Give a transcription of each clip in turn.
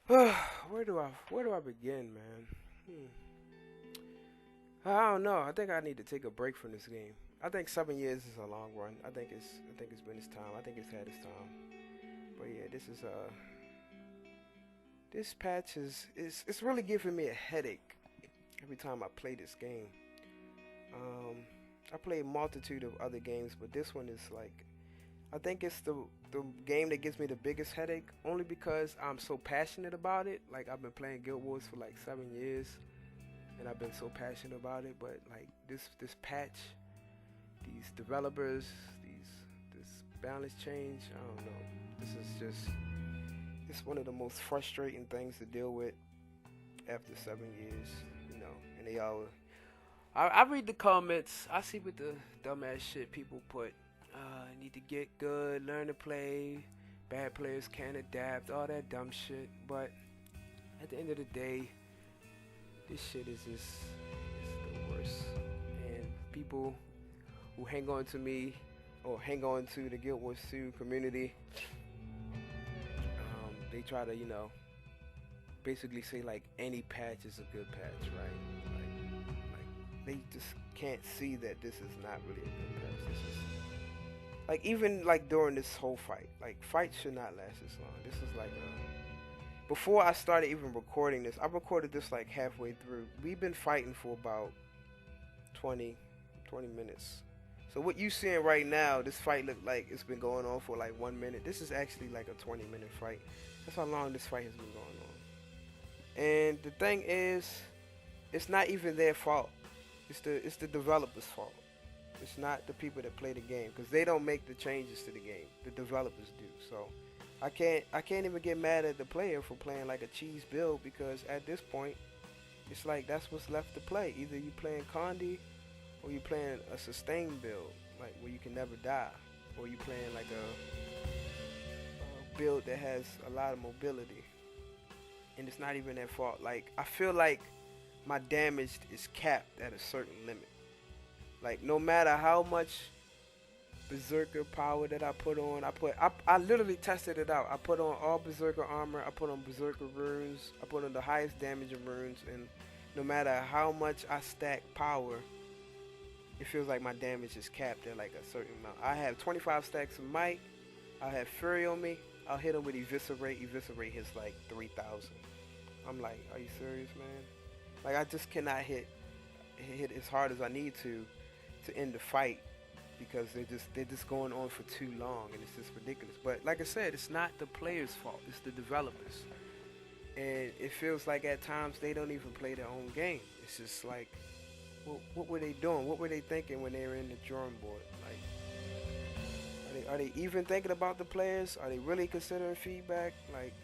Where do I begin, man? Hmm. I don't know. I think I need to take a break from this game. I think 7 years is a long run. I think it's been its time. I think it's had its time. But yeah, this patch is it's really giving me a headache every time I play this game. Um, I play a multitude of other games, but this one is like I think it's the game that gives me the biggest headache only because I'm so passionate about it. Like I've been playing Guild Wars for like 7 years, and I've been so passionate about it. But like this patch, these developers, these this balance change, I don't know. This is just it's one of the most frustrating things to deal with after 7 years, you know. And they all I read the comments. I see what the dumbass shit people put. Need to get good, learn to play. Bad players can't adapt, all that dumb shit. But at the end of the day, this shit is just it's the worst. And people who hang on to me or hang on to the Guild Wars 2 community, they try to, basically say like any patch is a good patch, right? Like they just can't see that this is not really a good patch. This is like even like during this whole fight, like fights should not last this long. This is like before I started even recording this, I recorded this like halfway through. We've been fighting for about 20, 20 minutes. So what you seeing right now, this fight look like it's been going on for like 1 minute. This is actually like a 20-minute fight. That's how long this fight has been going on. And the thing is, it's not even their fault. It's the developers' fault. It's not the people that play the game because they don't make the changes to the game. The developers do. So I can't even get mad at the player for playing like a cheese build because at this point it's like that's what's left to play. Either you playing Condi or you playing a sustained build, like where you can never die, or you playing like a build that has a lot of mobility. And it's not even their fault. Like I feel like my damage is capped at a certain limit. Like no matter how much berserker power that I put on, I literally tested it out. I put on all berserker armor, I put on berserker runes, I put on the highest damaging runes, and no matter how much I stack power, it feels like my damage is capped at like a certain amount. I have 25 stacks of might, I have fury on me, I'll hit him with eviscerate hits like 3,000. I'm like, are you serious, man? Like I just cannot hit as hard as I need to end the fight because they're just going on for too long and it's just ridiculous. But like I said, it's not the players' fault. It's the developers, and it feels like at times they don't even play their own game. It's just like, well, what were they doing? What were they thinking when they were in the drawing board? Like, are they even thinking about the players? Are they really considering feedback? Like,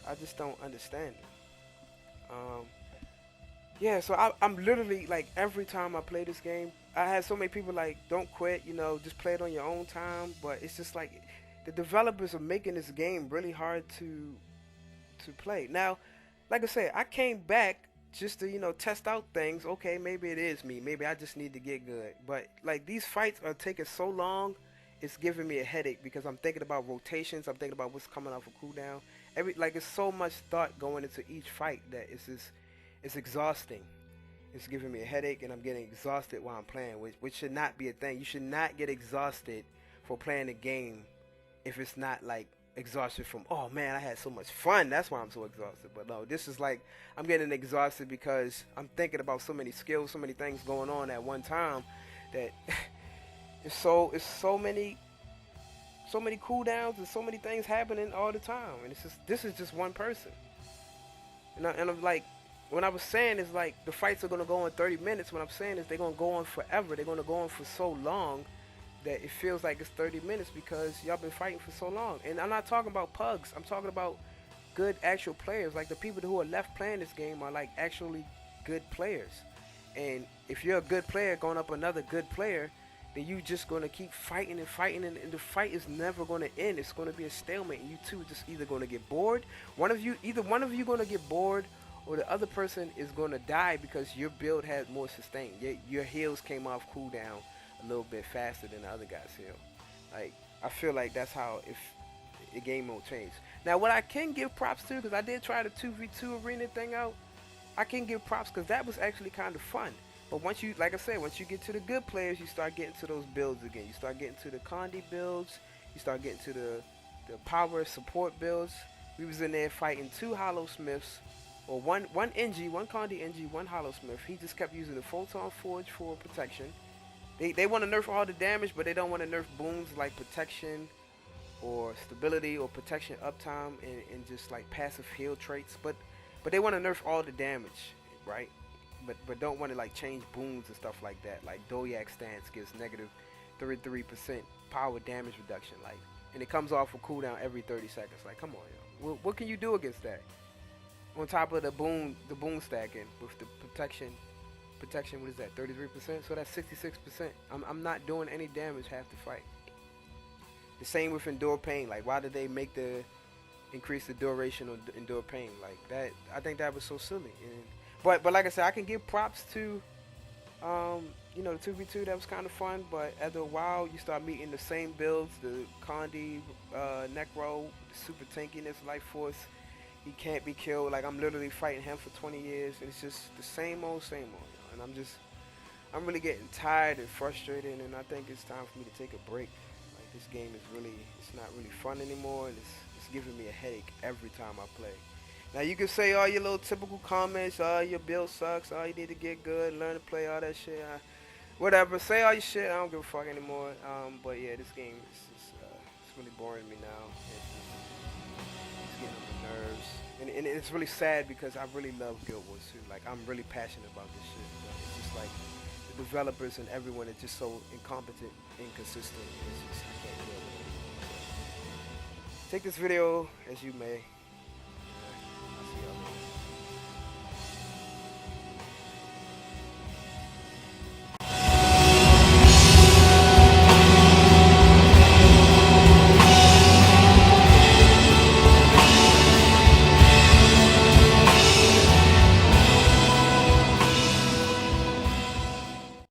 I just don't understand it. Um, Yeah, so I'm literally like every time I play this game, I had so many people like, don't quit, just play it on your own time. But it's just like the developers are making this game really hard to play. Now, like I said, I came back just to test out things. Okay, maybe it is me. Maybe I just need to get good. But like these fights are taking so long, it's giving me a headache because I'm thinking about rotations. I'm thinking about what's coming off a cooldown. It's so much thought going into each fight that it's exhausting. It's giving me a headache, and I'm getting exhausted while I'm playing, which should not be a thing. You should not get exhausted for playing a game if it's not like exhausted from, oh man, I had so much fun. That's why I'm so exhausted. But no, this is like I'm getting exhausted because I'm thinking about so many skills, so many things going on at one time that it's so many cooldowns and so many things happening all the time, and this is just one person. And I'm like, when I was saying is like the fights are gonna go on 30 minutes. What I'm saying is they're gonna go on forever. They're gonna go on for so long that it feels like it's 30 minutes because y'all been fighting for so long. And I'm not talking about pugs. I'm talking about good actual players. Like the people who are left playing this game are like actually good players. And if you're a good player going up another good player, then you just gonna keep fighting and fighting, and the fight is never gonna end. It's gonna be a stalemate. And you two just either gonna get bored. Either one of you gonna get bored, or the other person is gonna die because your build has more sustain. Your heals came off cooldown a little bit faster than the other guy's heal. Like I feel like that's how if the game won't change. Now, what I can give props to, because I did try the 2v2 arena thing out, I can give props because that was actually kind of fun. But once you, like I said, once you get to the good players, you start getting to those builds again. You start getting to the Condi builds. You start getting to the power support builds. We was in there fighting 2 Hollow Smiths, or one NG, one Condi NG, one Hollow Smith. He just kept using the Photon Forge for protection. They want to nerf all the damage, but they don't want to nerf boons like protection or stability or protection uptime and just like passive heal traits. But they want to nerf all the damage, right? But don't want to like change boons and stuff like that. Like Doyak stance gives negative 33% power damage reduction, like, and it comes off a cooldown every 30 seconds. Like, come on, yo. What can you do against that? On top of the boon stacking with the protection, what is that? 33%. So that's 66%. I'm not doing any damage half the fight. The same with Endure Pain. Like, why did they make the increase the duration of Endure Pain? Like that, I think that was so silly. And but like I said, I can give props to you know, the 2v2, that was kind of fun. But after a while, you start meeting the same builds, the Condi, Necro, Super Tankiness, Life Force. He can't be killed. Like, I'm literally fighting him for 20 years, and it's just the same old, you know? And I'm really getting tired and frustrated, and I think it's time for me to take a break. Like, this game is really, it's not really fun anymore, and it's giving me a headache every time I play. Now, you can say all your little typical comments, your build sucks, you need to get good, learn to play, all that shit. Whatever, say all your shit, I don't give a fuck anymore. But yeah, this game is it's really boring me now. It's getting on my nerves. And it's really sad because I really love Guild Wars 2. Like, I'm really passionate about this shit. But it's just like the developers and everyone is just so incompetent, inconsistent. It's just, I can't deal with it. Take this video as you may.